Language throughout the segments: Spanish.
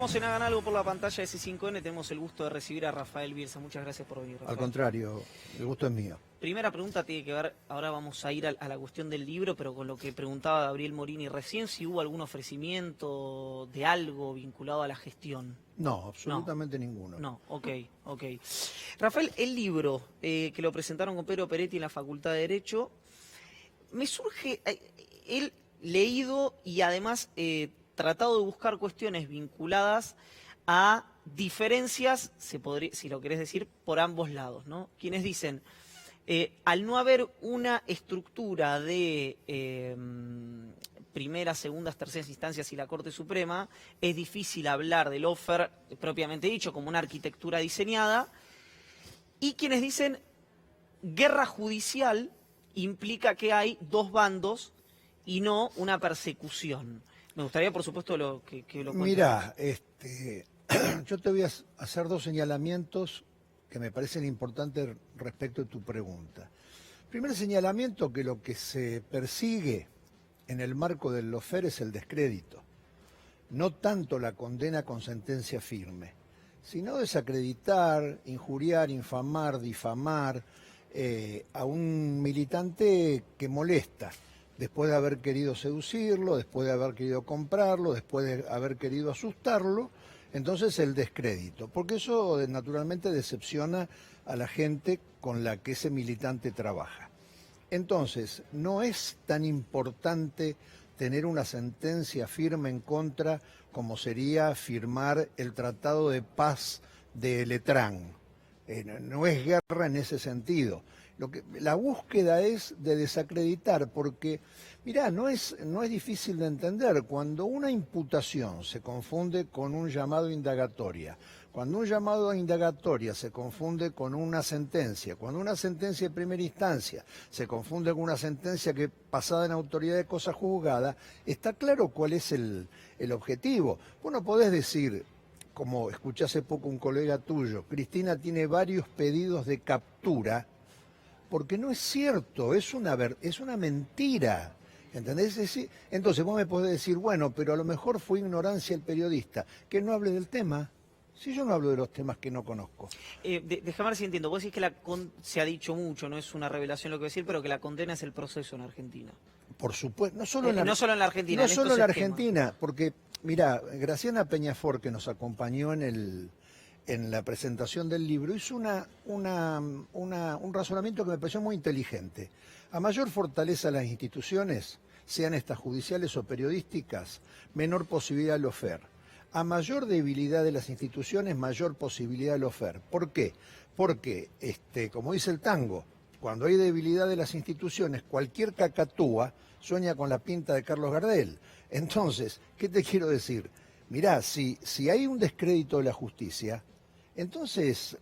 Estamos en Hagan Algo por la pantalla de C5N. Tenemos el gusto de recibir a Rafael Bielsa. Muchas gracias por venir, Rafael. Al contrario, el gusto es mío. Primera pregunta tiene que ver, ahora vamos a ir a la cuestión del libro, pero con lo que preguntaba Gabriel Morini recién, si hubo algún ofrecimiento de algo vinculado a la gestión. No, absolutamente ninguno. No, ok. Rafael, el libro que lo presentaron con Pedro Peretti en la Facultad de Derecho, me surge, él leído y además tratado de buscar cuestiones vinculadas a diferencias, si lo querés decir, por ambos lados, ¿no? Quienes dicen, al no haber una estructura de primeras, segundas, terceras instancias y la Corte Suprema, es difícil hablar del lawfare propiamente dicho como una arquitectura diseñada, y quienes dicen, guerra judicial implica que hay dos bandos y no una persecución. Me gustaría, por supuesto, que lo cuentes. Mirá, yo te voy a hacer dos señalamientos que me parecen importantes respecto a tu pregunta. Primer señalamiento, que lo que se persigue en el marco del lawfare es el descrédito, no tanto la condena con sentencia firme, sino desacreditar, injuriar, infamar, difamar a un militante que molesta, después de haber querido seducirlo, después de haber querido comprarlo, después de haber querido asustarlo. Entonces el descrédito, porque eso naturalmente decepciona a la gente con la que ese militante trabaja. Entonces, no es tan importante tener una sentencia firme en contra como sería firmar el Tratado de Paz de Letrán. No es guerra en ese sentido. La búsqueda es de desacreditar, porque, mirá, no es difícil de entender. Cuando una imputación se confunde con un llamado a indagatoria, cuando un llamado a indagatoria se confunde con una sentencia, cuando una sentencia de primera instancia se confunde con una sentencia que pasada en autoridad de cosa juzgada, está claro cuál es el objetivo. Vos no podés decir, como escuché hace poco un colega tuyo, Cristina tiene varios pedidos de captura, porque no es cierto, es una mentira, ¿entendés? Entonces vos me podés decir, bueno, pero a lo mejor fue ignorancia el periodista, que no hable del tema. Si yo no hablo de los temas que no conozco. Déjame ver si entiendo, vos decís que se ha dicho mucho, no es una revelación lo que voy a decir, pero que la condena es el proceso en Argentina. Por supuesto, no solo en la Argentina. No solo en la Argentina, porque, mirá, Graciana Peñafort, que nos acompañó en la presentación del libro, hizo un razonamiento que me pareció muy inteligente. A mayor fortaleza de las instituciones, sean estas judiciales o periodísticas, menor posibilidad de lawfare. A mayor debilidad de las instituciones, mayor posibilidad de lawfare. ¿Por qué? Porque, como dice el tango, cuando hay debilidad de las instituciones, cualquier cacatúa sueña con la pinta de Carlos Gardel. Entonces, ¿qué te quiero decir? Mirá, si hay un descrédito de la justicia, entonces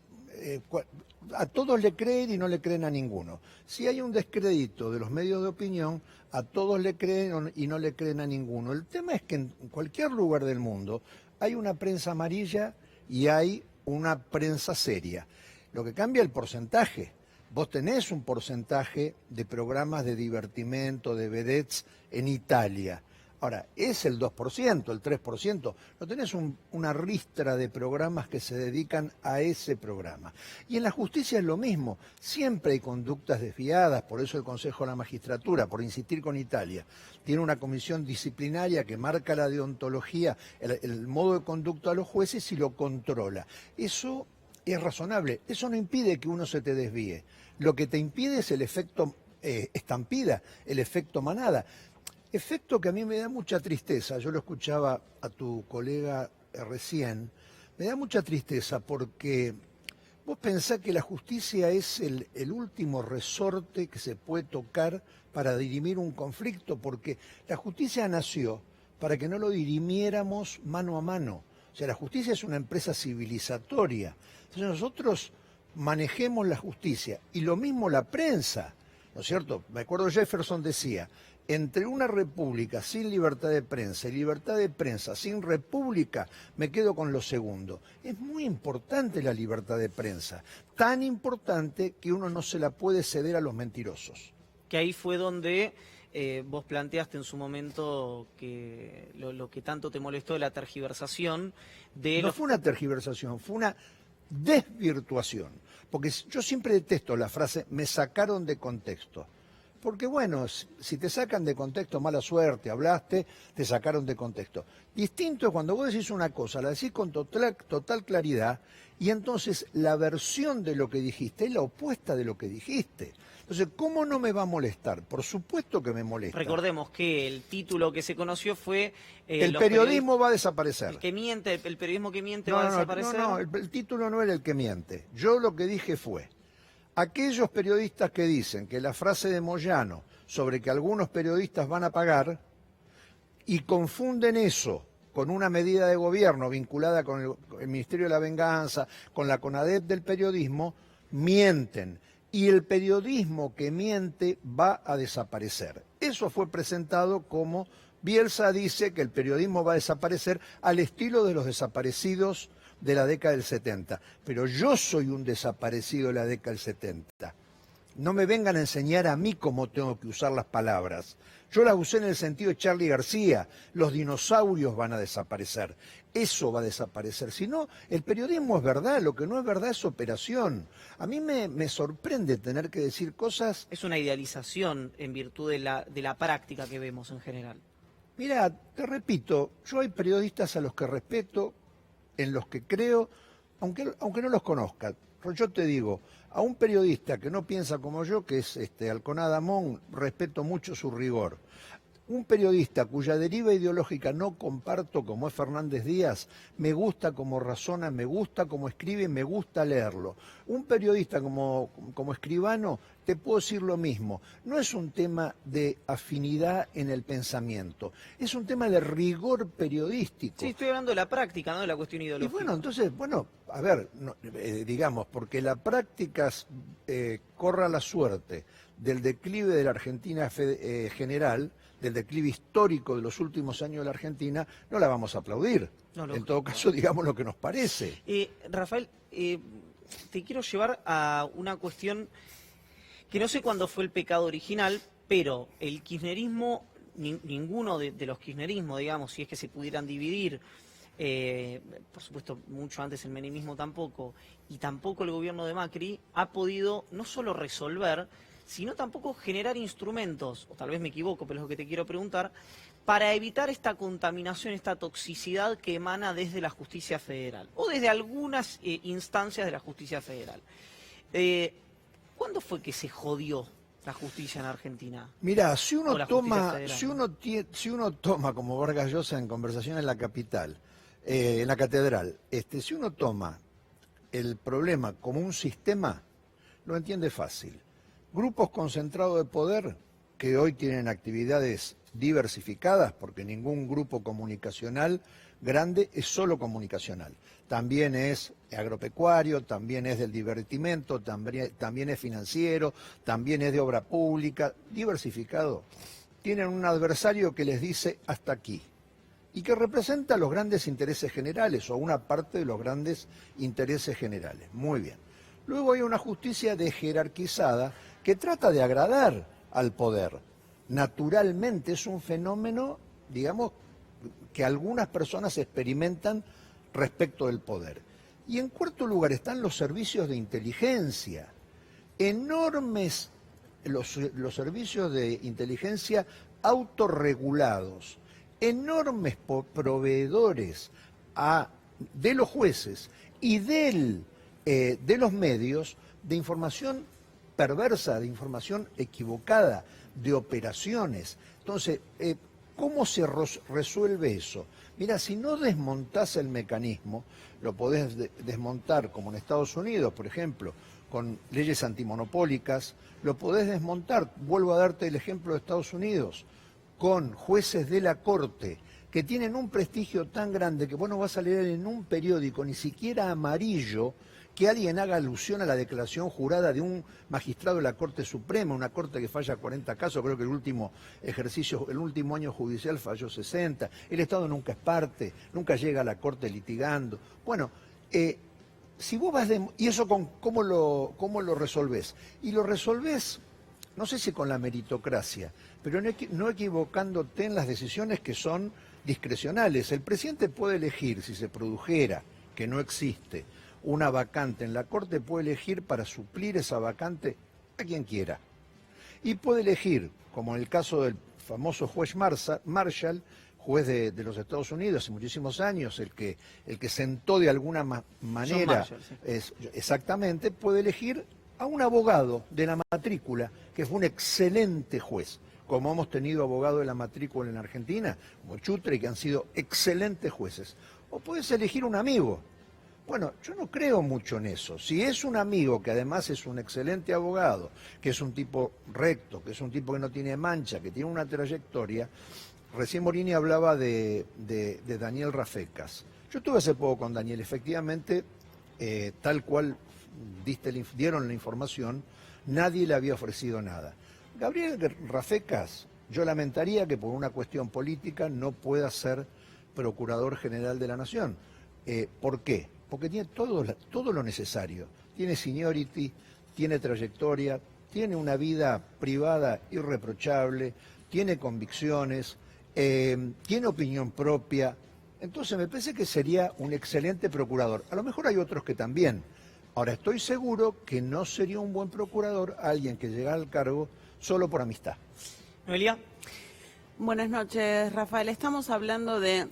a todos le creen y no le creen a ninguno. Si hay un descrédito de los medios de opinión, a todos le creen y no le creen a ninguno. El tema es que en cualquier lugar del mundo hay una prensa amarilla y hay una prensa seria. Lo que cambia el porcentaje. Vos tenés un porcentaje de programas de divertimento, de vedettes en Italia. Ahora, es el 2%, el 3%. No tenés una ristra de programas que se dedican a ese programa. Y en la justicia es lo mismo. Siempre hay conductas desviadas, por eso el Consejo de la Magistratura, por insistir con Italia, tiene una comisión disciplinaria que marca la deontología, el modo de conducta a los jueces y lo controla. Eso es razonable. Eso no impide que uno se te desvíe. Lo que te impide es el efecto estampida, el efecto manada. Efecto que a mí me da mucha tristeza. Yo lo escuchaba a tu colega recién. Me da mucha tristeza porque vos pensás que la justicia es el último resorte que se puede tocar para dirimir un conflicto, porque la justicia nació para que no lo dirimiéramos mano a mano. O sea, la justicia es una empresa civilizatoria. Entonces nosotros manejemos la justicia y lo mismo la prensa, ¿no es cierto? Me acuerdo Jefferson decía, entre una república sin libertad de prensa y libertad de prensa sin república, me quedo con lo segundo. Es muy importante la libertad de prensa, tan importante que uno no se la puede ceder a los mentirosos. Que ahí fue donde vos planteaste en su momento que lo que tanto te molestó de la tergiversación de No los... fue una tergiversación, fue una desvirtuación. Porque yo siempre detesto la frase "me sacaron de contexto". Porque bueno, si te sacan de contexto, mala suerte, hablaste, te sacaron de contexto. Distinto es cuando vos decís una cosa, la decís con total claridad, y entonces la versión de lo que dijiste es la opuesta de lo que dijiste. Entonces, ¿cómo no me va a molestar? Por supuesto que me molesta. Recordemos que el título que se conoció fue... El periodismo va a desaparecer. El que miente, el periodismo que miente No, va a no, desaparecer. no, el título no era el que miente. Yo lo que dije fue: aquellos periodistas que dicen que la frase de Moyano sobre que algunos periodistas van a pagar y confunden eso con una medida de gobierno vinculada con el Ministerio de la Venganza, con la CONADEP del periodismo, mienten. Y el periodismo que miente va a desaparecer. Eso fue presentado como Bielsa dice que el periodismo va a desaparecer al estilo de los desaparecidos de la década del 70. Pero yo soy un desaparecido de la década del 70. No me vengan a enseñar a mí cómo tengo que usar las palabras. Yo las usé en el sentido de Charly García. Los dinosaurios van a desaparecer. Eso va a desaparecer. Si no, el periodismo es verdad. Lo que no es verdad es operación. A mí me sorprende tener que decir cosas... Es una idealización en virtud de la práctica que vemos en general. Mira, te repito, yo hay periodistas a los que respeto, en los que creo, aunque no los conozca. Yo te digo, a un periodista que no piensa como yo, que es Alconada Amón, respeto mucho su rigor. Un periodista cuya deriva ideológica no comparto, como es Fernández Díaz, me gusta cómo razona, me gusta cómo escribe, me gusta leerlo. Un periodista como Escribano, te puedo decir lo mismo. No es un tema de afinidad en el pensamiento, es un tema de rigor periodístico. Sí, estoy hablando de la práctica, no de la cuestión ideológica. Y bueno, entonces, a ver, digamos, porque la práctica corra la suerte del declive de la Argentina general, del declive histórico de los últimos años de la Argentina, no la vamos a aplaudir. No, en todo caso, digamos lo que nos parece. Rafael, te quiero llevar a una cuestión que no sé cuándo fue el pecado original, pero el kirchnerismo, ninguno de los kirchnerismos, digamos, si es que se pudieran dividir, por supuesto mucho antes el menemismo tampoco, y tampoco el gobierno de Macri, ha podido no solo resolver, sino tampoco generar instrumentos, o tal vez me equivoco, pero es lo que te quiero preguntar, para evitar esta contaminación, esta toxicidad que emana desde la justicia federal, o desde algunas instancias de la justicia federal. ¿Cuándo fue que se jodió la justicia en Argentina? Mira, si uno Federal, toma, como Vargas Llosa en Conversación en la Capital, en la Catedral, si uno toma el problema como un sistema, lo entiende fácil. Grupos concentrados de poder que hoy tienen actividades diversificadas, porque ningún grupo comunicacional grande es solo comunicacional. También es agropecuario, también es del divertimento, también es financiero, también es de obra pública, diversificado. Tienen un adversario que les dice hasta aquí y que representa los grandes intereses generales o una parte de los grandes intereses generales. Muy bien. Luego hay una justicia jerarquizada que trata de agradar al poder. Naturalmente es un fenómeno, digamos, que algunas personas experimentan respecto del poder. Y en cuarto lugar están los servicios de inteligencia. Enormes los servicios de inteligencia autorregulados, enormes proveedores de los jueces y de los medios de información perversa, de información equivocada, de operaciones. Entonces, ¿cómo se resuelve eso? Mira, si no desmontás el mecanismo, lo podés desmontar como en Estados Unidos, por ejemplo, con leyes antimonopólicas, lo podés desmontar, vuelvo a darte el ejemplo de Estados Unidos, con jueces de la Corte que tienen un prestigio tan grande que vos no vas a leer en un periódico, ni siquiera amarillo, que alguien haga alusión a la declaración jurada de un magistrado de la Corte Suprema, una corte que falla 40 casos, creo que el último año judicial falló 60, el Estado nunca es parte, nunca llega a la Corte litigando. Bueno, si vos vas ¿y eso ¿cómo lo resolvés? Y lo resolvés no sé si con la meritocracia, pero no equivocándote en las decisiones que son discrecionales. El presidente puede elegir, si se produjera, que no existe, una vacante en la Corte, puede elegir para suplir esa vacante a quien quiera. Y puede elegir, como en el caso del famoso juez Marshall, juez de los Estados Unidos hace muchísimos años, el que sentó de alguna manera, Marshall, sí. exactamente, puede elegir a un abogado de la matrícula, que fue un excelente juez, como hemos tenido abogados de la matrícula en Argentina, como Chutre, que han sido excelentes jueces. O puedes elegir un amigo. Bueno, yo no creo mucho en eso. Si es un amigo que además es un excelente abogado, que es un tipo recto, que es un tipo que no tiene mancha, que tiene una trayectoria. Recién Morini hablaba de Daniel Rafecas. Yo estuve hace poco con Daniel, efectivamente, tal cual dieron la información, nadie le había ofrecido nada. Gabriel Rafecas, yo lamentaría que por una cuestión política no pueda ser Procurador General de la Nación. ¿Por qué? Porque tiene todo lo necesario. Tiene seniority, tiene trayectoria, tiene una vida privada irreprochable, tiene convicciones, tiene opinión propia. Entonces me parece que sería un excelente procurador. A lo mejor hay otros que también. Ahora, estoy seguro que no sería un buen procurador alguien que llegara al cargo solo por amistad. Noelia. Buenas noches, Rafael. Estamos hablando de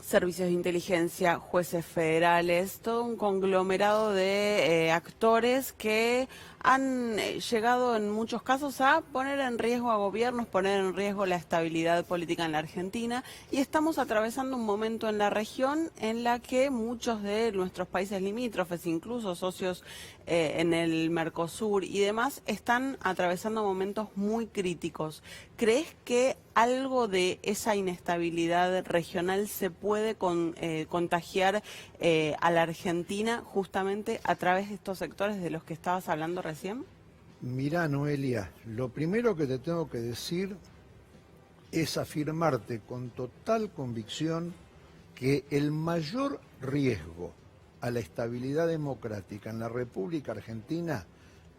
servicios de inteligencia, jueces federales, todo un conglomerado de actores que han llegado en muchos casos a poner en riesgo a gobiernos, poner en riesgo la estabilidad política en la Argentina, y estamos atravesando un momento en la región en la que muchos de nuestros países limítrofes, incluso socios en el Mercosur y demás, están atravesando momentos muy críticos. ¿Crees que algo de esa inestabilidad regional se puede contagiar a la Argentina justamente a través de estos sectores de los que estabas hablando recién? Mirá, Noelia, lo primero que te tengo que decir es afirmarte con total convicción que el mayor riesgo a la estabilidad democrática en la República Argentina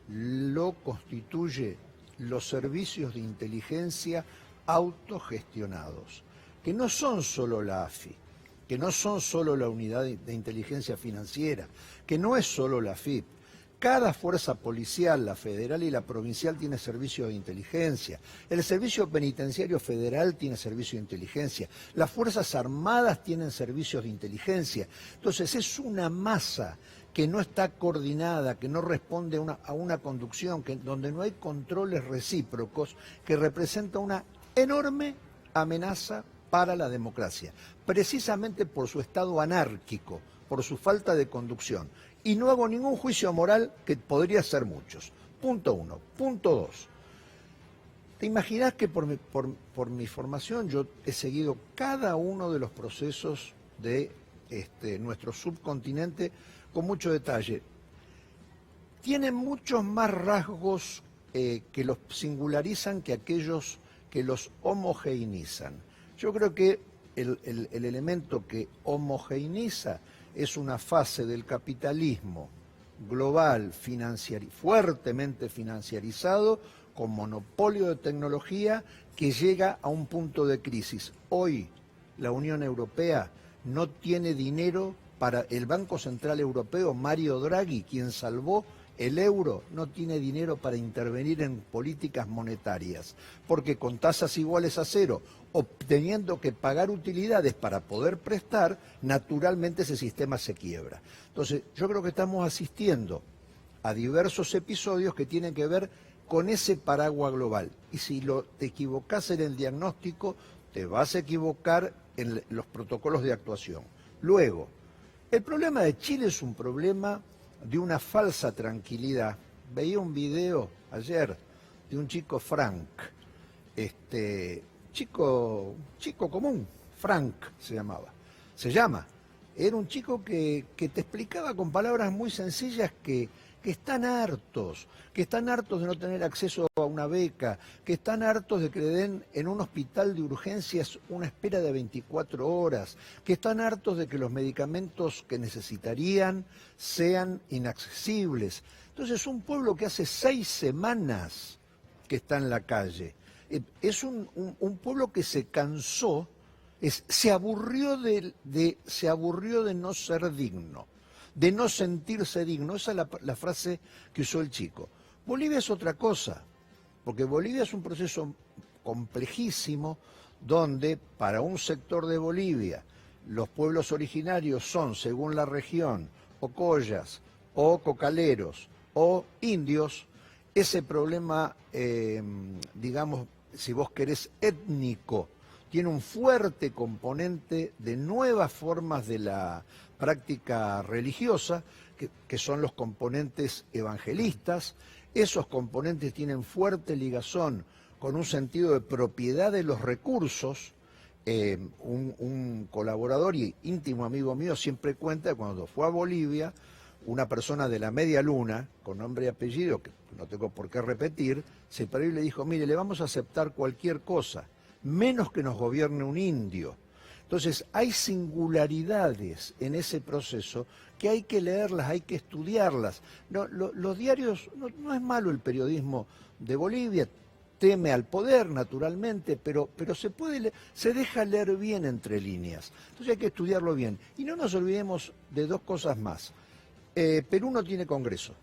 lo constituye los servicios de inteligencia autogestionados, que no son solo la AFI, que no son solo la Unidad de Inteligencia Financiera, que no es solo la AFIP. Cada fuerza policial, la federal y la provincial, tiene servicio de inteligencia. El Servicio Penitenciario Federal tiene servicio de inteligencia. Las Fuerzas Armadas tienen servicios de inteligencia. Entonces es una masa que no está coordinada, que no responde a una conducción, donde no hay controles recíprocos, que representa una enorme amenaza para la democracia, precisamente por su estado anárquico, por su falta de conducción. Y no hago ningún juicio moral, que podría ser muchos. Punto uno. Punto dos. ¿Te imaginás que por mi formación yo he seguido cada uno de los procesos de nuestro subcontinente con mucho detalle? Tienen muchos más rasgos que los singularizan que aquellos que los homogeneizan. Yo creo que el elemento que homogeneiza es una fase del capitalismo global, fuertemente financiarizado, con monopolio de tecnología, que llega a un punto de crisis. Hoy la Unión Europea no tiene dinero para el Banco Central Europeo, Mario Draghi, quien salvó el euro, no tiene dinero para intervenir en políticas monetarias, porque con tasas iguales a cero, obteniendo que pagar utilidades para poder prestar, naturalmente ese sistema se quiebra. Entonces, yo creo que estamos asistiendo a diversos episodios que tienen que ver con ese paraguas global. Y si te equivocás en el diagnóstico, te vas a equivocar en los protocolos de actuación. Luego, el problema de Chile es un problema de una falsa tranquilidad. Veía un video ayer de un chico Frank, chico común, Frank se llama. Era un chico que te explicaba con palabras muy sencillas que están hartos de no tener acceso a una beca, que están hartos de que le den en un hospital de urgencias una espera de 24 horas, que están hartos de que los medicamentos que necesitarían sean inaccesibles. Entonces, un pueblo que hace 6 semanas que está en la calle. Es un pueblo que se cansó, se aburrió de no ser digno, de no sentirse digno. Esa es la frase que usó el chico. Bolivia es otra cosa, porque Bolivia es un proceso complejísimo donde para un sector de Bolivia los pueblos originarios son, según la región, o collas, o cocaleros, o indios. Ese problema, digamos, si vos querés, étnico, tiene un fuerte componente de nuevas formas de la práctica religiosa, que son los componentes evangelistas. Esos componentes tienen fuerte ligazón con un sentido de propiedad de los recursos. Un colaborador y íntimo amigo mío siempre cuenta que cuando fue a Bolivia, una persona de la Media Luna, con nombre y apellido, que no tengo por qué repetir, se paró y le dijo, mire, le vamos a aceptar cualquier cosa, menos que nos gobierne un indio. Entonces, hay singularidades en ese proceso que hay que leerlas, hay que estudiarlas. No, los diarios, no es malo el periodismo de Bolivia, teme al poder, naturalmente, pero se deja leer bien entre líneas. Entonces hay que estudiarlo bien. Y no nos olvidemos de dos cosas más. Perú no tiene Congreso.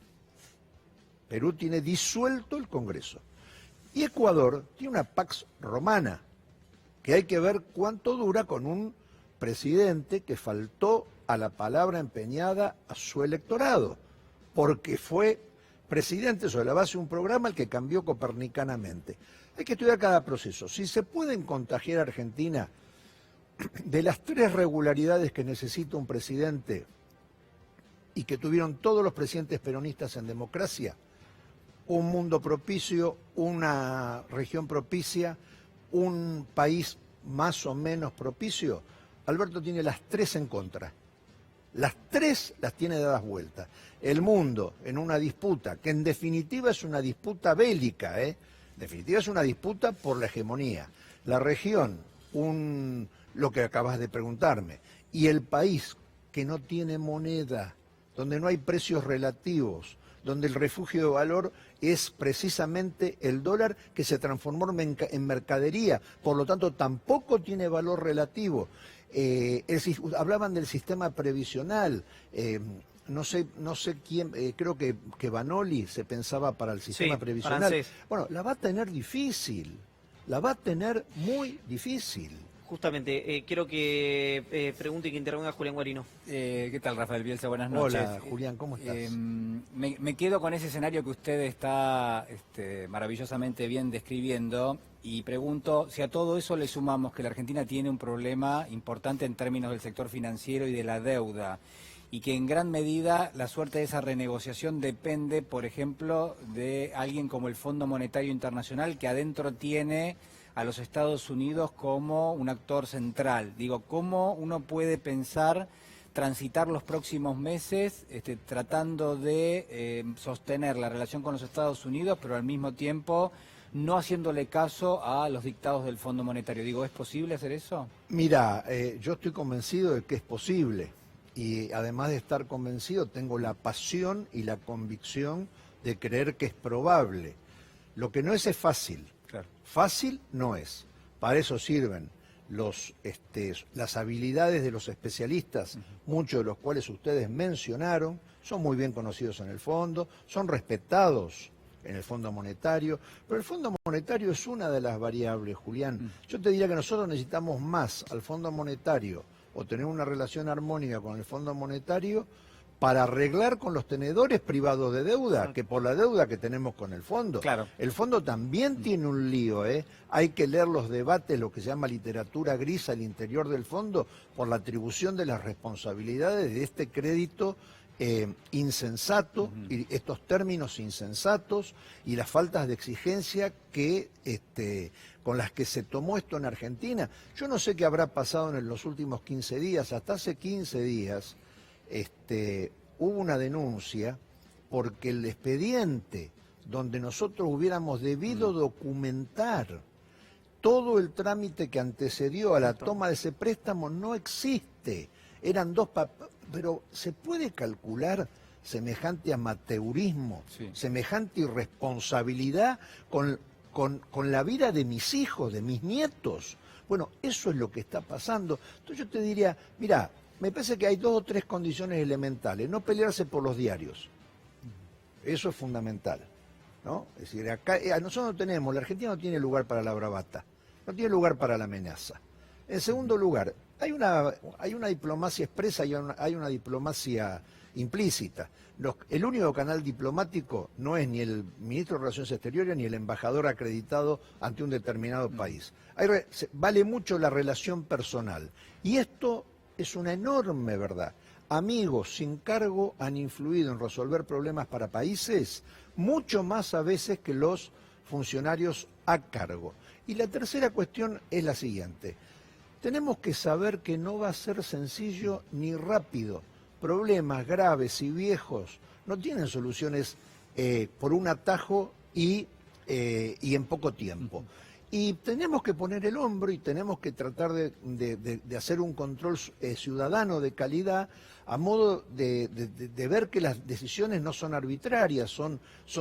Perú tiene disuelto el Congreso. Y Ecuador tiene una Pax Romana, que hay que ver cuánto dura con un presidente que faltó a la palabra empeñada a su electorado, porque fue presidente sobre la base de un programa el que cambió copernicanamente. Hay que estudiar cada proceso. Si se pueden contagiar a Argentina de las 3 regularidades que necesita un presidente y que tuvieron todos los presidentes peronistas en democracia, un mundo propicio, una región propicia, un país más o menos propicio, Alberto tiene las 3 en contra. Las 3 las tiene dadas vueltas. El mundo en una disputa, que en definitiva es una disputa bélica, en definitiva es una disputa por la hegemonía. La región, lo que acabas de preguntarme, y el país que no tiene moneda, donde no hay precios relativos, donde el refugio de valor es precisamente el dólar que se transformó en mercadería, por lo tanto tampoco tiene valor relativo. Hablaban del sistema previsional, no sé quién, creo que Vanoli se pensaba para el sistema previsional. Francés. Bueno, la va a tener difícil, la va a tener muy difícil. Justamente, quiero que pregunte y que intervenga Julián Guarino. ¿Qué tal, Rafael Bielsa? Buenas noches. Hola, Julián, ¿cómo estás? Me quedo con ese escenario que usted está maravillosamente bien describiendo y pregunto si a todo eso le sumamos que la Argentina tiene un problema importante en términos del sector financiero y de la deuda y que en gran medida la suerte de esa renegociación depende, por ejemplo, de alguien como el Fondo Monetario Internacional, que adentro tiene a los Estados Unidos como un actor central. Digo, ¿cómo uno puede pensar transitar los próximos meses tratando de sostener la relación con los Estados Unidos, pero al mismo tiempo no haciéndole caso a los dictados del Fondo Monetario? Digo, ¿es posible hacer eso? Mira, yo estoy convencido de que es posible y además de estar convencido tengo la pasión y la convicción de creer que es probable. Lo que no es fácil. Claro. Fácil no es. Para eso sirven las habilidades de los especialistas, muchos de los cuales ustedes mencionaron, son muy bien conocidos en el fondo, son respetados en el Fondo Monetario, pero el Fondo Monetario es una de las variables, Julián. Yo te diría que nosotros necesitamos más al Fondo Monetario o tener una relación armónica con el Fondo Monetario para arreglar con los tenedores privados de deuda, que por la deuda que tenemos con el fondo. Claro. El fondo también tiene un lío, Hay que leer los debates, lo que se llama literatura gris al interior del fondo, por la atribución de las responsabilidades de este crédito insensato, y estos términos insensatos y las faltas de exigencia que con las que se tomó esto en Argentina. Yo no sé qué habrá pasado en los últimos 15 días, hasta hace 15 días, hubo una denuncia porque el expediente donde nosotros hubiéramos debido documentar todo el trámite que antecedió a la toma de ese préstamo no existe. Eran pero ¿se puede calcular semejante amateurismo, sí, semejante irresponsabilidad con con la vida de mis hijos, de mis nietos. Bueno, eso es lo que está pasando. Entonces yo te diría, mira, me parece que hay 2 o 3 condiciones elementales. No pelearse por los diarios. Eso es fundamental, ¿no? Es decir, acá nosotros no tenemos, la Argentina no tiene lugar para la bravata, no tiene lugar para la amenaza. En segundo lugar, hay una diplomacia expresa y hay una diplomacia implícita. El único canal diplomático no es ni el ministro de Relaciones Exteriores ni el embajador acreditado ante un determinado país. Vale mucho la relación personal. Y esto es una enorme verdad. Amigos sin cargo han influido en resolver problemas para países mucho más a veces que los funcionarios a cargo. Y la tercera cuestión es la siguiente. Tenemos que saber que no va a ser sencillo ni rápido. Problemas graves y viejos no tienen soluciones por un atajo y en poco tiempo. Y tenemos que poner el hombro y tenemos que tratar de hacer un control ciudadano de calidad a modo de ver que las decisiones no son arbitrarias, son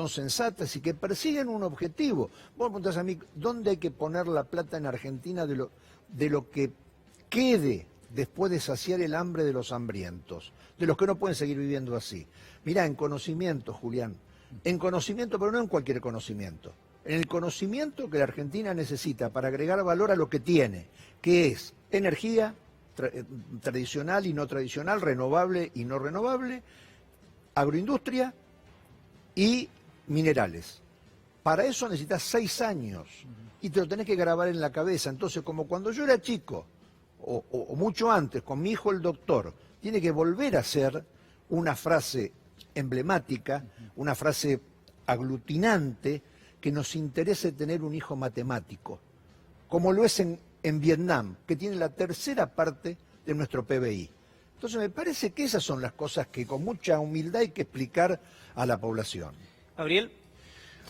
sensatas y que persiguen un objetivo. Vos me preguntás a mí, ¿dónde hay que poner la plata en Argentina de lo que quede después de saciar el hambre de los hambrientos, de los que no pueden seguir viviendo así? Mirá, en conocimiento, Julián, en conocimiento, pero no en cualquier conocimiento. En el conocimiento que la Argentina necesita para agregar valor a lo que tiene, que es energía tradicional y no tradicional, renovable y no renovable, agroindustria y minerales. Para eso necesitas 6 años y te lo tenés que grabar en la cabeza. Entonces, como cuando yo era chico, o mucho antes, con mi hijo el doctor, tiene que volver a ser una frase emblemática, una frase aglutinante, que nos interese tener un hijo matemático, como lo es en Vietnam, que tiene la tercera parte de nuestro PBI. Entonces me parece que esas son las cosas que con mucha humildad hay que explicar a la población. Gabriel.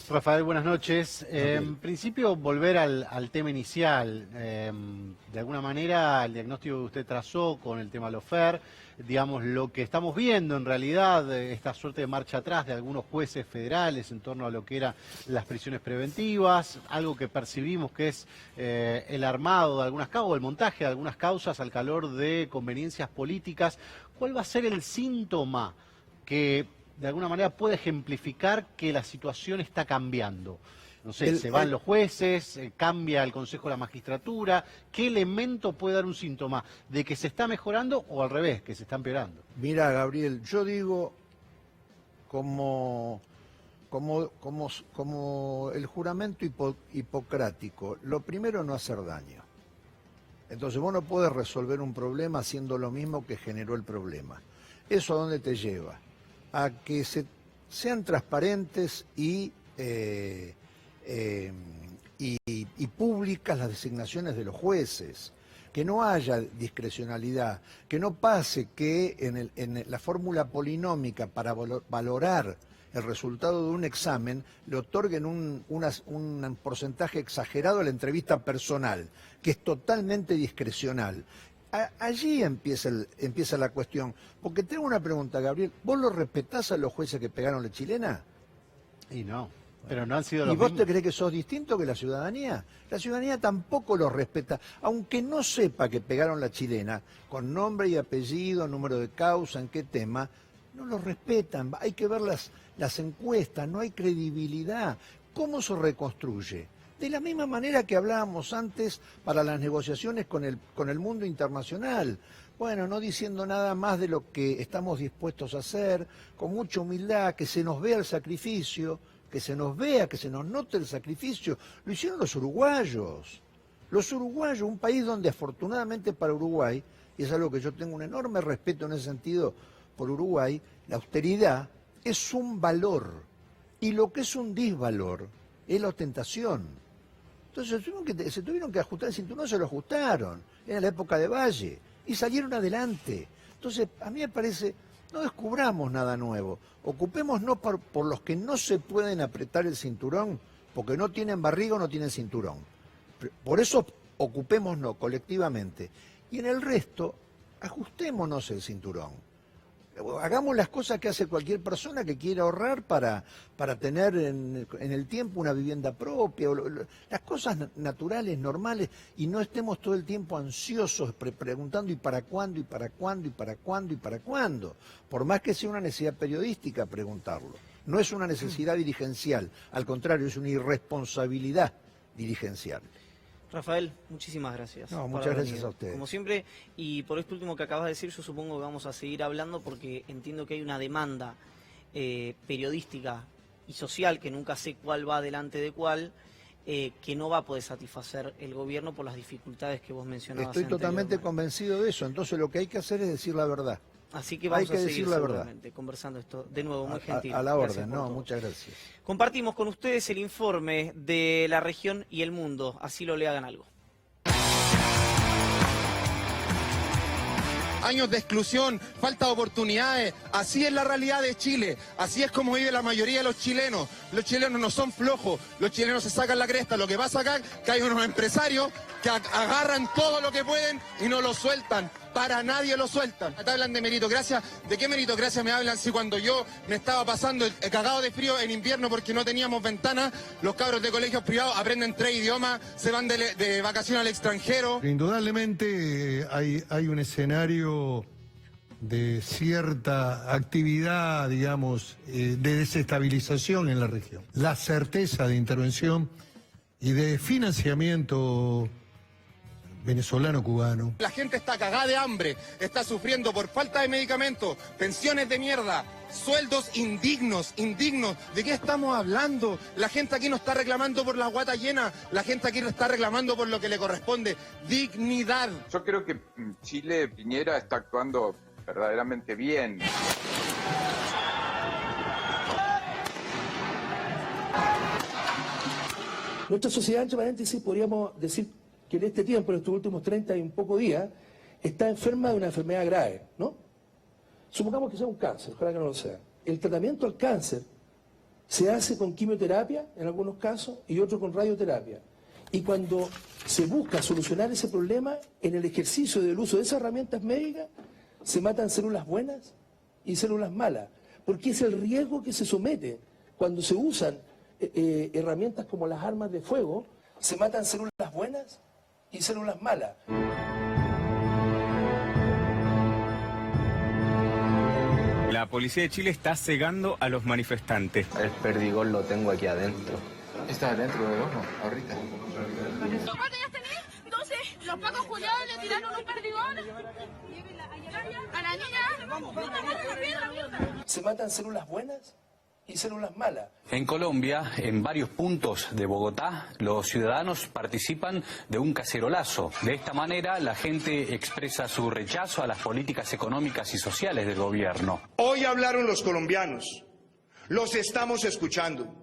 Rafael, buenas noches. En principio, volver al tema inicial. De alguna manera, el diagnóstico que usted trazó con el tema Lofer, digamos, lo que estamos viendo en realidad, esta suerte de marcha atrás de algunos jueces federales en torno a lo que eran las prisiones preventivas, algo que percibimos que es el armado de algunas causas, o el montaje de algunas causas al calor de conveniencias políticas. ¿Cuál va a ser el síntoma que de alguna manera puede ejemplificar que la situación está cambiando? No sé, se van los jueces, cambia el Consejo de la Magistratura. ¿Qué elemento puede dar un síntoma de que se está mejorando o al revés, que se está empeorando? Mira, Gabriel, yo digo como el juramento hipocrático, lo primero no hacer daño. Entonces vos no podés resolver un problema haciendo lo mismo que generó el problema. ¿Eso a dónde te lleva? A que sean transparentes y públicas las designaciones de los jueces, que no haya discrecionalidad, que no pase que en la fórmula polinómica para valorar el resultado de un examen le otorguen un porcentaje exagerado a la entrevista personal, que es totalmente discrecional. Allí empieza la cuestión. Porque tengo una pregunta, Gabriel. ¿Vos lo respetás a los jueces que pegaron la chilena? Y no, pero no han sido los ¿Y vos mismos. te crees que sos distinto que la ciudadanía? La ciudadanía tampoco los respeta. Aunque no sepa que pegaron la chilena, con nombre y apellido, número de causa, en qué tema, no los respetan. Hay que ver las encuestas, no hay credibilidad. ¿Cómo se reconstruye? De la misma manera que hablábamos antes para las negociaciones con el mundo internacional. Bueno, no diciendo nada más de lo que estamos dispuestos a hacer, con mucha humildad, que se nos vea el sacrificio, que se nos vea, que se nos note el sacrificio. Lo hicieron los uruguayos. Los uruguayos, un país donde afortunadamente para Uruguay, y es algo que yo tengo un enorme respeto en ese sentido por Uruguay, la austeridad es un valor. Y lo que es un disvalor es la ostentación. Entonces se tuvieron que ajustar el cinturón, se lo ajustaron. Era la época de Valle. Y salieron adelante. Entonces, a mí me parece, no descubramos nada nuevo. Ocupémonos por los que no se pueden apretar el cinturón, porque no tienen barriga o no tienen cinturón. Por eso ocupémonos colectivamente. Y en el resto, ajustémonos el cinturón. Hagamos las cosas que hace cualquier persona que quiera ahorrar para tener en el tiempo una vivienda propia, las cosas naturales, normales, y no estemos todo el tiempo ansiosos preguntando ¿y para cuándo, y para cuándo, y para cuándo, y para cuándo? Por más que sea una necesidad periodística preguntarlo. No es una necesidad dirigencial, al contrario, es una irresponsabilidad dirigencial. Rafael, muchísimas gracias. No, por muchas haber gracias venido, a ustedes. como siempre, y por esto último que acabas de decir, yo supongo que vamos a seguir hablando porque entiendo que hay una demanda periodística y social, que nunca sé cuál va delante de cuál, que no va a poder satisfacer el gobierno por las dificultades que vos mencionabas. Estoy totalmente anteriormente. convencido de eso, entonces lo que hay que hacer es decir la verdad. Así que vamos hay que a seguir decir la verdad. seguramente conversando esto de nuevo, muy gentil. A la Gracias orden, por no, todo. muchas gracias. Compartimos con ustedes el informe de la región y el mundo, así lo le hagan algo. Años de exclusión, falta de oportunidades, así es la realidad de Chile, así es como vive la mayoría de los chilenos. Los chilenos no son flojos, los chilenos se sacan la cresta. Lo que pasa acá es que hay unos empresarios que agarran todo lo que pueden y no lo sueltan. Para nadie lo sueltan. Acá hablan de meritocracia. ¿De qué meritocracia me hablan si cuando yo me estaba pasando cagado de frío en invierno porque no teníamos ventanas, los cabros de colegios privados aprenden 3 idiomas, se van de vacaciones al extranjero? Indudablemente hay un escenario de cierta actividad, digamos, de desestabilización en la región. La certeza de intervención y de financiamiento venezolano-cubano. La gente está cagada de hambre, está sufriendo por falta de medicamentos, pensiones de mierda, sueldos indignos. ¿De qué estamos hablando? La gente aquí no está reclamando por las guatas llenas, la gente aquí no está reclamando por lo que le corresponde, dignidad. Yo creo que Chile, Piñera, está actuando verdaderamente bien. Nuestra sociedad, entre paréntesis, podríamos decir que en este tiempo, en estos últimos 30 y un poco días, está enferma de una enfermedad grave, ¿no? Supongamos que sea un cáncer, ojalá que no lo sea. El tratamiento al cáncer se hace con quimioterapia, en algunos casos, y otros con radioterapia. Y cuando se busca solucionar ese problema, en el ejercicio del uso de esas herramientas médicas, se matan células buenas y células malas, porque es el riesgo que se somete cuando se usan herramientas como las armas de fuego, se matan células buenas y células malas. La policía de Chile está cegando a los manifestantes. El perdigón lo tengo aquí adentro. ¿Está adentro del horno, ahorita? ¿Cuántos ya tenés? Entonces, los pacos culiados le tiraron un perdigón a la niña. Se matan células buenas y células malas. En Colombia, en varios puntos de Bogotá, los ciudadanos participan de un cacerolazo. De esta manera, la gente expresa su rechazo a las políticas económicas y sociales del gobierno. Hoy hablaron los colombianos. Los estamos escuchando.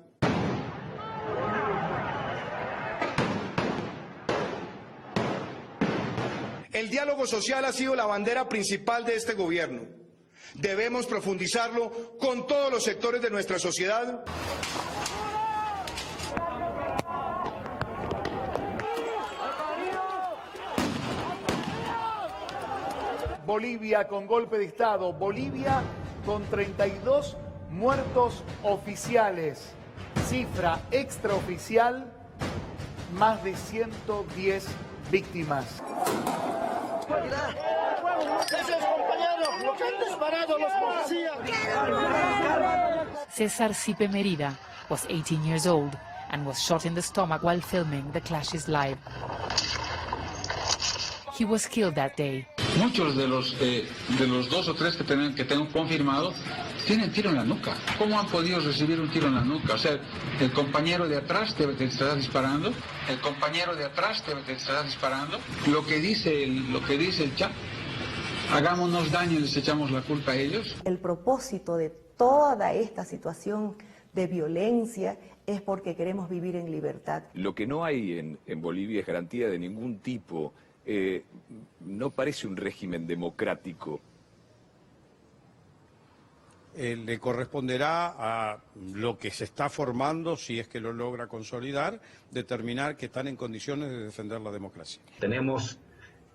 El diálogo social ha sido la bandera principal de este gobierno. Debemos profundizarlo con todos los sectores de nuestra sociedad. Bolivia con golpe de Estado. Bolivia con 32 muertos oficiales. Cifra extraoficial, más de 110 víctimas. César Sipe Merida was 18 years old and was shot in the stomach while filming The Clash is Live. He was killed that day. Muchos de los 2 o 3 que tengo confirmado tienen tiro en la nuca. ¿Cómo han podido recibir un tiro en la nuca? O sea, el compañero de atrás te estará disparando. El compañero de atrás te estará disparando. Lo que dice el chat. Hagámonos daño y les echamos la culpa a ellos. El propósito de toda esta situación de violencia es porque queremos vivir en libertad. Lo que no hay en Bolivia es garantía de ningún tipo. No parece un régimen democrático. Le corresponderá a lo que se está formando, si es que lo logra consolidar, determinar que están en condiciones de defender la democracia. Tenemos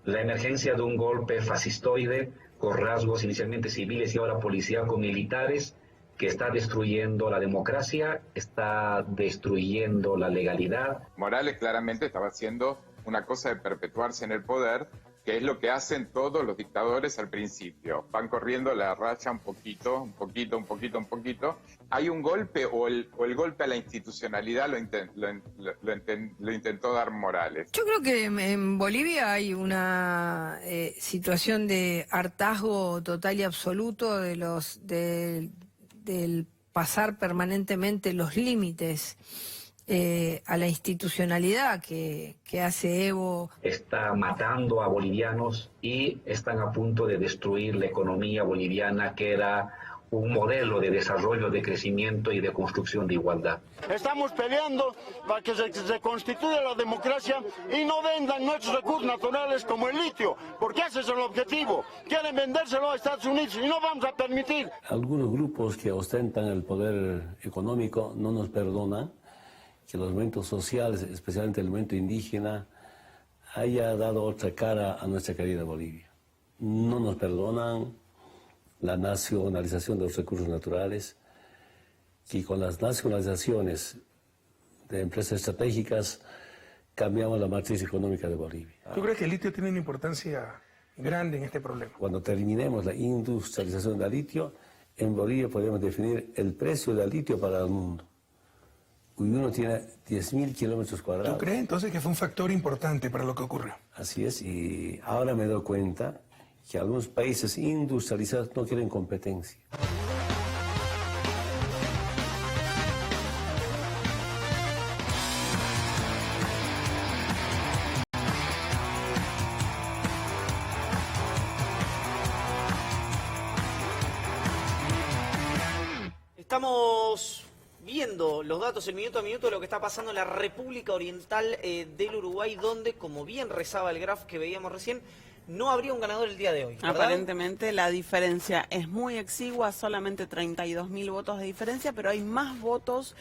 la emergencia de un golpe fascistoide con rasgos inicialmente civiles y ahora policíaco-militares, que está destruyendo la democracia, está destruyendo la legalidad. Morales claramente estaba haciendo una cosa de perpetuarse en el poder, que es lo que hacen todos los dictadores al principio. Van corriendo la raya un poquito. Hay un golpe o el golpe a la institucionalidad lo intentó dar Morales. Yo creo que en Bolivia hay una situación de hartazgo total y absoluto del pasar permanentemente los límites a la institucionalidad que hace Evo. Está matando a bolivianos y están a punto de destruir la economía boliviana, que era un modelo de desarrollo, de crecimiento y de construcción de igualdad. Estamos peleando para que se constituya la democracia y no vendan nuestros recursos naturales como el litio, porque ese es el objetivo. Quieren vendérselo a Estados Unidos y no vamos a permitir. Algunos grupos que ostentan el poder económico no nos perdonan que los movimientos sociales, especialmente el movimiento indígena, haya dado otra cara a nuestra querida Bolivia. No nos perdonan la nacionalización de los recursos naturales, y con las nacionalizaciones de empresas estratégicas cambiamos la matriz económica de Bolivia. ¿Tú crees que el litio tiene una importancia grande en este problema? Cuando terminemos la industrialización del litio, en Bolivia podemos definir el precio del litio para el mundo. Uno tiene 10.000 kilómetros cuadrados. ¿Tú crees entonces que fue un factor importante para lo que ocurrió? Así es, y ahora me doy cuenta que algunos países industrializados no quieren competencia. Estamos viendo los datos el minuto a minuto de lo que está pasando en la República Oriental del Uruguay, donde, como bien rezaba el graf que veíamos recién, no habría un ganador el día de hoy, ¿verdad? Aparentemente la diferencia es muy exigua, solamente 32.000 votos de diferencia, pero hay más votos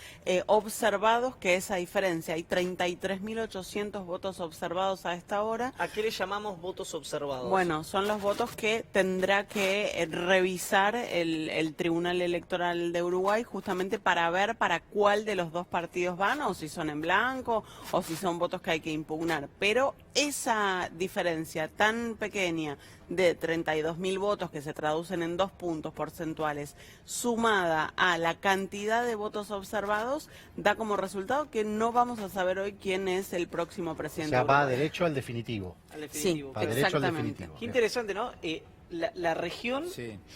observados que esa diferencia. Hay 33.800 votos observados a esta hora. ¿A qué le llamamos votos observados? Bueno, son los votos que tendrá que revisar el Tribunal Electoral de Uruguay, justamente para ver para cuál de los dos partidos van, o si son en blanco, o si son votos que hay que impugnar. Pero esa diferencia tan pequeña de 32.000 votos, que se traducen en 2 puntos porcentuales, sumada a la cantidad de votos observados, da como resultado que no vamos a saber hoy quién es el próximo presidente. O sea, va derecho al definitivo. Al definitivo. Sí, va derecho al definitivo. Qué interesante, ¿no? La región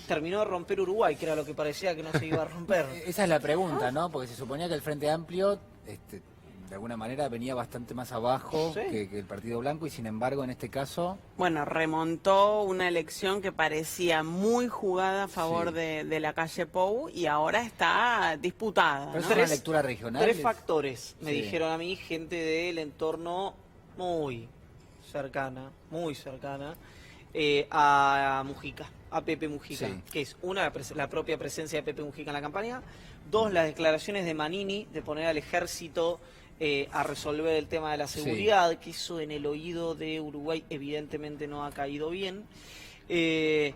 terminó de romper Uruguay, que era lo que parecía que no se iba a romper. Esa es la pregunta, ¿no? Porque se suponía que el Frente Amplio de alguna manera venía bastante más abajo que el Partido Blanco, y sin embargo en este caso... Bueno, remontó una elección que parecía muy jugada a favor de la calle Pou, y ahora está disputada, Pero ¿no? es una lectura regional. 3 factores, me dijeron a mí, gente del entorno muy cercana, a Mujica, a Pepe Mujica, que es una, la propia presencia de Pepe Mujica en la campaña; 2, las declaraciones de Manini de poner al ejército a resolver el tema de la seguridad, que eso en el oído de Uruguay evidentemente no ha caído bien. Y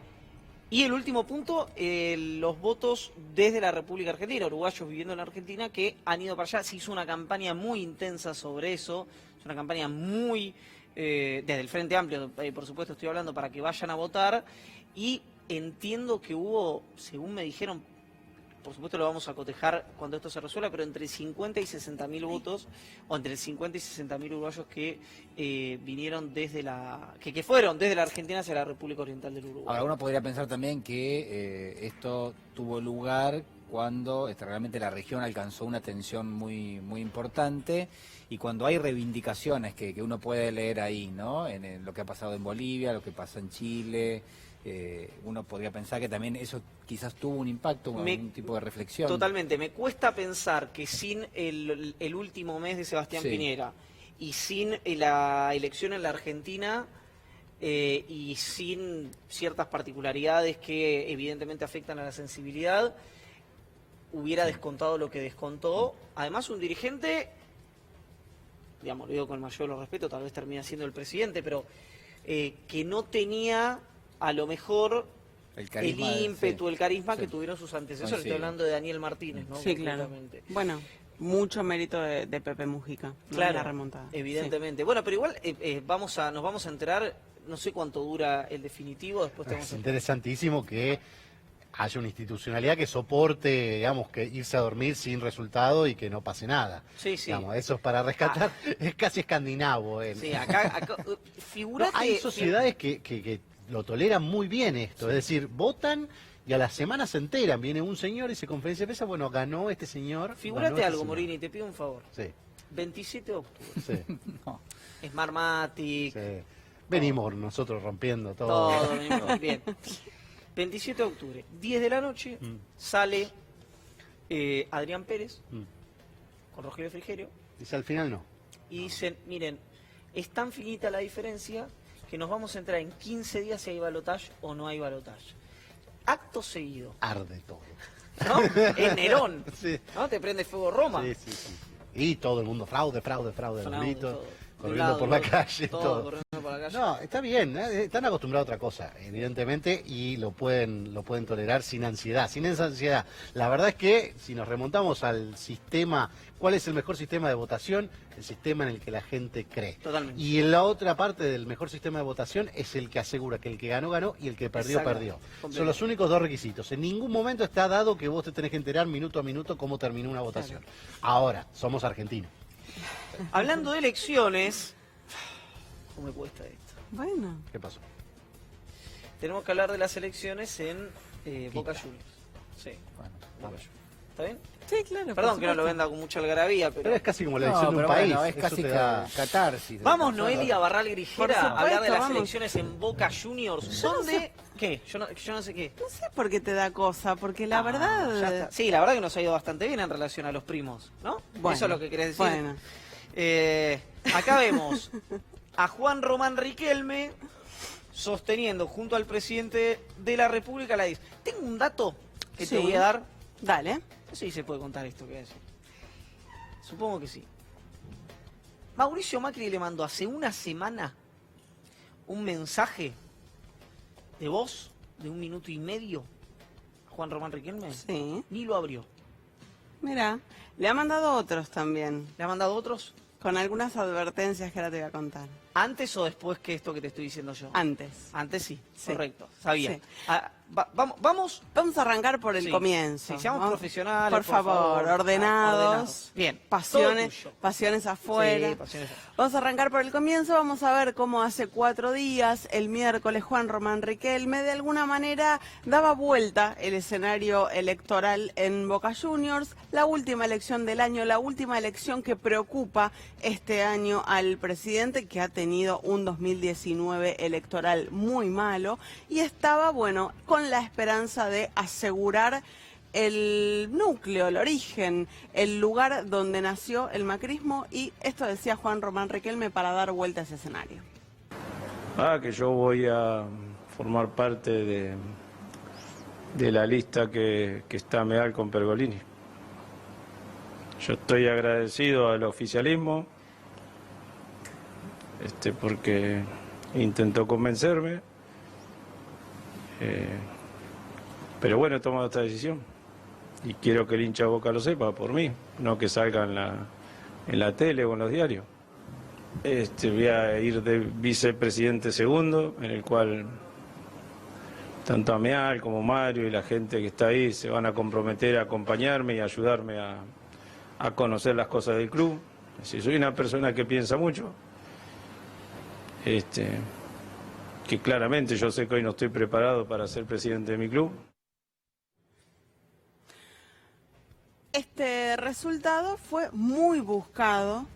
el último punto, los votos desde la República Argentina, uruguayos viviendo en Argentina que han ido para allá. Se hizo una campaña muy intensa sobre eso, es una campaña muy... desde el Frente Amplio, por supuesto estoy hablando, para que vayan a votar, y entiendo que hubo, según me dijeron, por supuesto lo vamos a cotejar cuando esto se resuelva, pero entre 50 y 60.000 votos, o entre 50 y 60.000 uruguayos que vinieron desde que fueron desde la Argentina hacia la República Oriental del Uruguay. Ahora uno podría pensar también que esto tuvo lugar cuando realmente la región alcanzó una tensión muy importante, y cuando hay reivindicaciones que uno puede leer ahí, ¿no? En lo que ha pasado en Bolivia, lo que pasa en Chile, uno podría pensar que también eso quizás tuvo un impacto, algún tipo de reflexión. Totalmente, me cuesta pensar que sin el último mes de Sebastián Piñera y sin la elección en la Argentina, y sin ciertas particularidades que evidentemente afectan a la sensibilidad, hubiera descontado lo que descontó. Además, un dirigente, digamos, lo digo con el mayor respeto, tal vez termina siendo el presidente, pero que no tenía a lo mejor El el carisma de- ímpetu, sí. el carisma Sí. que tuvieron sus antecesores. Coincido. Estoy hablando de Daniel Martínez, ¿no? Sí, claro. Concretamente. Bueno, mucho mérito de Pepe Mujica, ¿no? Claro, La remontada. evidentemente. Bueno, pero igual nos vamos a enterar, no sé cuánto dura el definitivo, después tenemos Es interesantísimo que haya una institucionalidad que soporte, digamos, que irse a dormir sin resultado y que no pase nada. Sí, sí. Digamos, eso es para rescatar, es casi escandinavo. Sí, acá figurate... No, hay sociedades que lo toleran muy bien esto, es decir, votan y a la semana se enteran, viene un señor y se conferencia de prensa, bueno, ganó este señor. Figúrate ganó este algo, señor. Morini, te pido un favor. Sí, 27 de octubre. sí. Smartmatic. Sí. Venimos nosotros rompiendo todo. Todo, venimos. Bien. 27 de octubre, 10 de la noche, sale Adrián Pérez con Rogelio Frigerio Dice al final no. y dicen, miren, es tan finita la diferencia que nos vamos a entrar en 15 días si hay balotaje o no hay balotaje. Acto seguido, Arde todo. ¿no? Es Nerón, Sí. ¿no? Te prende fuego Roma. Sí, sí, sí. Y todo el mundo, fraude, fraude, fraude, Fraude, grito, todo. corriendo Lado, por la otro, calle, todo todo. corriendo por la calle. No, está bien, están acostumbrados a otra cosa, evidentemente, y lo pueden tolerar sin ansiedad, sin esa ansiedad. La verdad es que si nos remontamos al sistema, ¿cuál es el mejor sistema de votación? El sistema en el que la gente cree. Totalmente. Y en la otra parte del mejor sistema de votación es el que asegura que el que ganó, ganó y el que perdió, Exacto. perdió. Completamente. Son los únicos dos requisitos. En ningún momento está dado que vos te tenés que enterar minuto a minuto cómo terminó una votación. Ahora, somos argentinos. Hablando de elecciones, ¿cómo me cuesta esto? Bueno. ¿Qué pasó? Tenemos que hablar de las elecciones en Boca Juniors. Sí, Boca Juniors. ¿Está bien? Sí, claro. Perdón que no lo venda con mucha algarabía, pero... Pero es casi como la elección de un pero país. bueno, es eso casi te da- catarsis. Vamos, Noelia Barral Grijera, Por a hablar de supuesto, las vamos. elecciones en Boca Juniors. Yo no ¿Dónde? sé. ¿Qué? Yo no sé qué. No sé por qué te da cosa, porque la Ya verdad... está. Sí, la verdad que nos ha ido bastante bien en relación a los primos, ¿no? Bueno, Eso es lo que querés decir. bueno. Acá vemos a Juan Román Riquelme sosteniendo junto al presidente de la República la dice. Tengo un dato que te Sí. voy a dar. Dale. No sé si se puede contar esto que voy a decir. Supongo que sí. Mauricio Macri le mandó hace una semana un mensaje de voz de 1 minuto y medio a Juan Román Riquelme. Sí. Ni lo abrió. Mira, le ha mandado otros también. ¿Le ha mandado otros? Con algunas advertencias que ahora te voy a contar. ¿Antes o después que esto que te estoy diciendo yo? Antes. Antes sí, Sí. correcto, sabía. Sí. Vamos Vamos a arrancar por el Sí. comienzo. Sí, seamos Vamos- profesionales, Por favor, ordenados. Bien, Pasiones, todo tuyo. pasiones afuera. Sí, pasiones afuera. Vamos a arrancar por el comienzo. Vamos a ver cómo hace 4 días, el miércoles, Juan Román Riquelme de alguna manera daba vuelta el escenario electoral en Boca Juniors. La última elección del año, la última elección que preocupa este año al presidente, que ha tenido un 2019 electoral muy malo y estaba, bueno, con la esperanza de asegurar el núcleo, el origen, el lugar donde nació el macrismo, y esto decía Juan Román Riquelme para dar vuelta a ese escenario. Que yo voy a formar parte de la lista que está Meal con Pergolini. Yo estoy agradecido al oficialismo porque intentó convencerme, pero bueno, he tomado esta decisión y quiero que el hincha Boca lo sepa por mí, no que salga en la tele o en los diarios. Voy a ir de vicepresidente segundo, en el cual tanto Ameal como Mario y la gente que está ahí se van a comprometer a acompañarme y ayudarme a conocer las cosas del club. Si soy una persona que piensa mucho, que claramente yo sé que hoy no estoy preparado para ser presidente de mi club. Este resultado fue muy buscado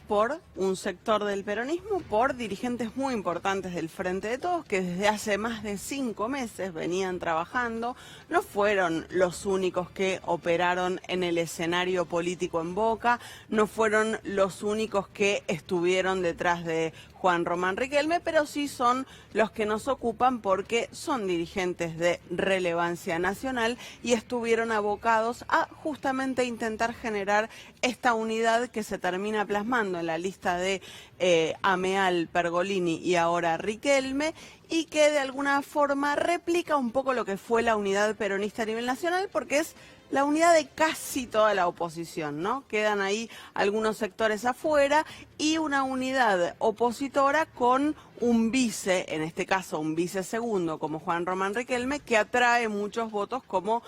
por un sector del peronismo, por dirigentes muy importantes del Frente de Todos, que desde hace más de 5 meses venían trabajando. No fueron los únicos que operaron en el escenario político en Boca, no fueron los únicos que estuvieron detrás de Juan Román Riquelme, pero sí son los que nos ocupan porque son dirigentes de relevancia nacional y estuvieron abocados a justamente intentar generar esta unidad que se termina plasmando en la lista de Ameal, Pergolini y ahora Riquelme, y que de alguna forma replica un poco lo que fue la unidad peronista a nivel nacional, porque es la unidad de casi toda la oposición, ¿no? Quedan ahí algunos sectores afuera y una unidad opositora con un vice, en este caso un vice segundo como Juan Román Riquelme, que atrae muchos votos, como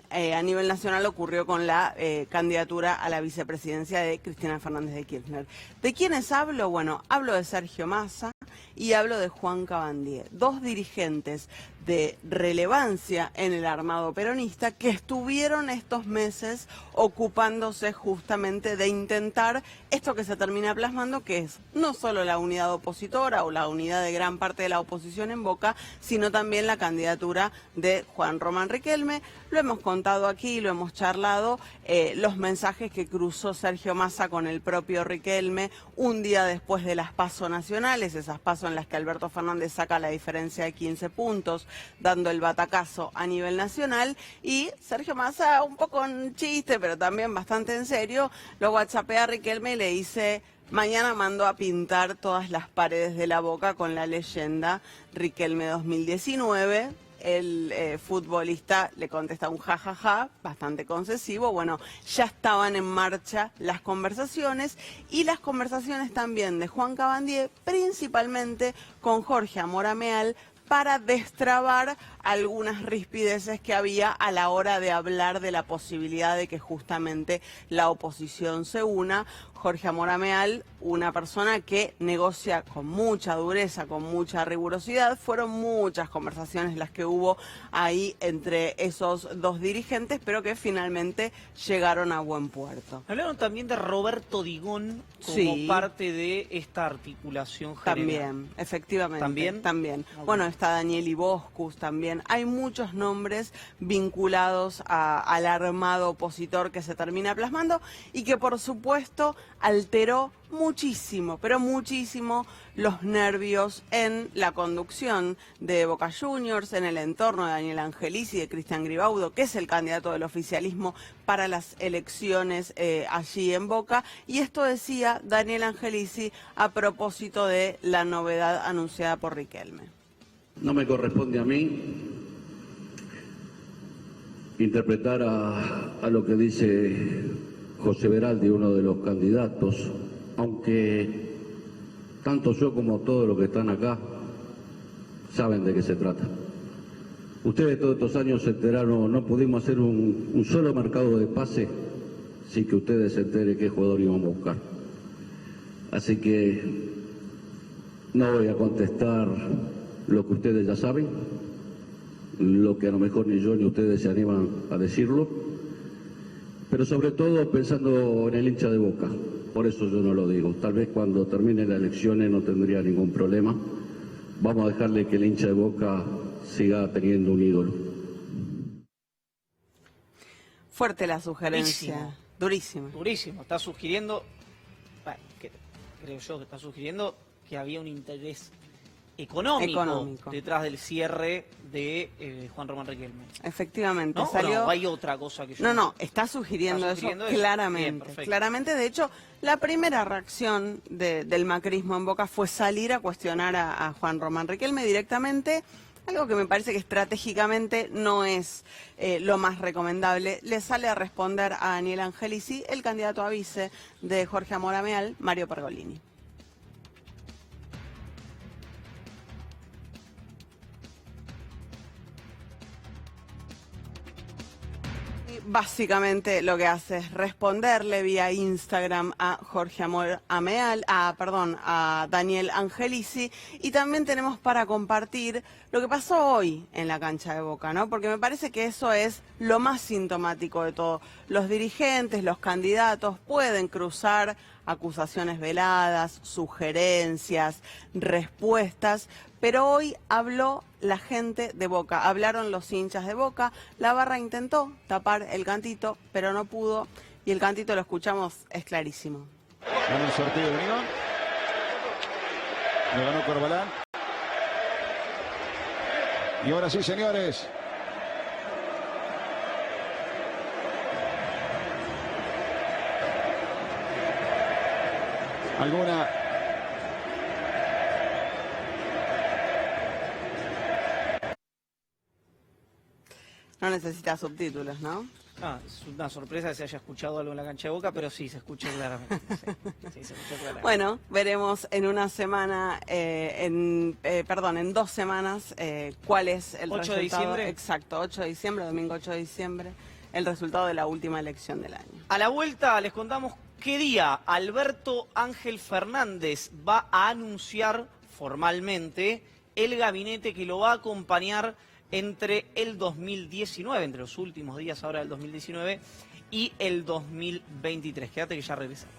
a nivel nacional ocurrió con la candidatura a la vicepresidencia de Cristina Fernández de Kirchner. ¿De quiénes hablo? Bueno, hablo de Sergio Massa y hablo de Juan Cabandier, dos dirigentes de relevancia en el armado peronista que estuvieron estos meses ocupándose justamente de intentar esto que se termina plasmando, que es no solo la unidad opositora o la unidad de gran parte de la oposición en Boca, sino también la candidatura de Juan Román Riquelme. Lo hemos contado aquí, lo hemos charlado, los mensajes que cruzó Sergio Massa con el propio Riquelme un día después de las PASO nacionales, esas PASO en las que Alberto Fernández saca la diferencia de 15 puntos, dando el batacazo a nivel nacional, y Sergio Massa, un poco en chiste, pero también bastante en serio, lo whatsappea a Riquelme y le dice: mañana mando a pintar todas las paredes de la Boca con la leyenda Riquelme 2019. El futbolista le contesta un jajaja, bastante concesivo. Bueno, ya estaban en marcha las conversaciones, y las conversaciones también de Juan Cabandier, principalmente con Jorge Amorameal, para destrabar algunas rispideces que había a la hora de hablar de la posibilidad de que justamente la oposición se una. Jorge Amorameal, una persona que negocia con mucha dureza, con mucha rigurosidad. Fueron muchas conversaciones las que hubo ahí entre esos dos dirigentes, pero que finalmente llegaron a buen puerto. Hablaron también de Roberto Digón como Sí. parte de esta articulación general. También, efectivamente. ¿También? También. Ok. Bueno, está Daniel Iboscus también. Hay muchos nombres vinculados al armado opositor que se termina plasmando y que, por supuesto, alteró muchísimo, pero muchísimo, los nervios en la conducción de Boca Juniors, en el entorno de Daniel Angelici y de Cristian Gribaudo, que es el candidato del oficialismo para las elecciones allí en Boca. Y esto decía Daniel Angelici a propósito de la novedad anunciada por Riquelme. No me corresponde a mí interpretar a lo que dice José Veraldi, uno de los candidatos, aunque tanto yo como todos los que están acá saben de qué se trata. Ustedes todos estos años se enteraron, no pudimos hacer un solo mercado de pase sin que ustedes se enteren qué jugador íbamos a buscar. Así que no voy a contestar lo que ustedes ya saben, lo que a lo mejor ni yo ni ustedes se animan a decirlo, pero sobre todo pensando en el hincha de Boca. Por eso yo no lo digo. Tal vez cuando terminen las elecciones no tendría ningún problema. Vamos a dejarle que el hincha de Boca siga teniendo un ídolo. Fuerte la sugerencia. Durísimo. Durísima. Durísimo. Está sugiriendo, bueno, creo yo que está sugiriendo que había un interés económico detrás del cierre de Juan Román Riquelme. Efectivamente, ¿No? salió... ¿O no? ¿Hay otra cosa que yo No, está sugiriendo, eso claramente. Bien, perfecto. Claramente, de hecho, la primera reacción del macrismo en Boca fue salir a cuestionar a Juan Román Riquelme directamente, algo que me parece que estratégicamente no es lo más recomendable. Le sale a responder a Daniel Angelici, el candidato a vice de Jorge Amorameal, Mario Pergolini. Básicamente lo que hace es responderle vía Instagram a Jorge Amorameal, a Daniel Angelici, y también tenemos para compartir lo que pasó hoy en la cancha de Boca, ¿no? Porque me parece que eso es lo más sintomático de todo. Los dirigentes, los candidatos pueden cruzar acusaciones veladas, sugerencias, respuestas, pero hoy habló la gente de Boca, hablaron los hinchas de Boca. La barra intentó tapar el cantito, pero no pudo, y el cantito, lo escuchamos, es clarísimo. Ganó el sorteo de Unión, lo ganó Corbalán, y ahora sí, señores, necesita subtítulos, ¿no? Ah, es una sorpresa que se haya escuchado algo en la cancha de Boca, pero sí, se escucha claramente. Sí, se escucha claramente. Bueno, veremos en una semana, en 2 semanas, cuál es el 8 resultado. de diciembre. Exacto, 8 de diciembre, domingo 8 de diciembre, el resultado de la última elección del año. A la vuelta les contamos qué día Alberto Ángel Fernández va a anunciar formalmente el gabinete que lo va a acompañar entre el 2019, entre los últimos días ahora del 2019 y el 2023. Quédate que ya regresamos.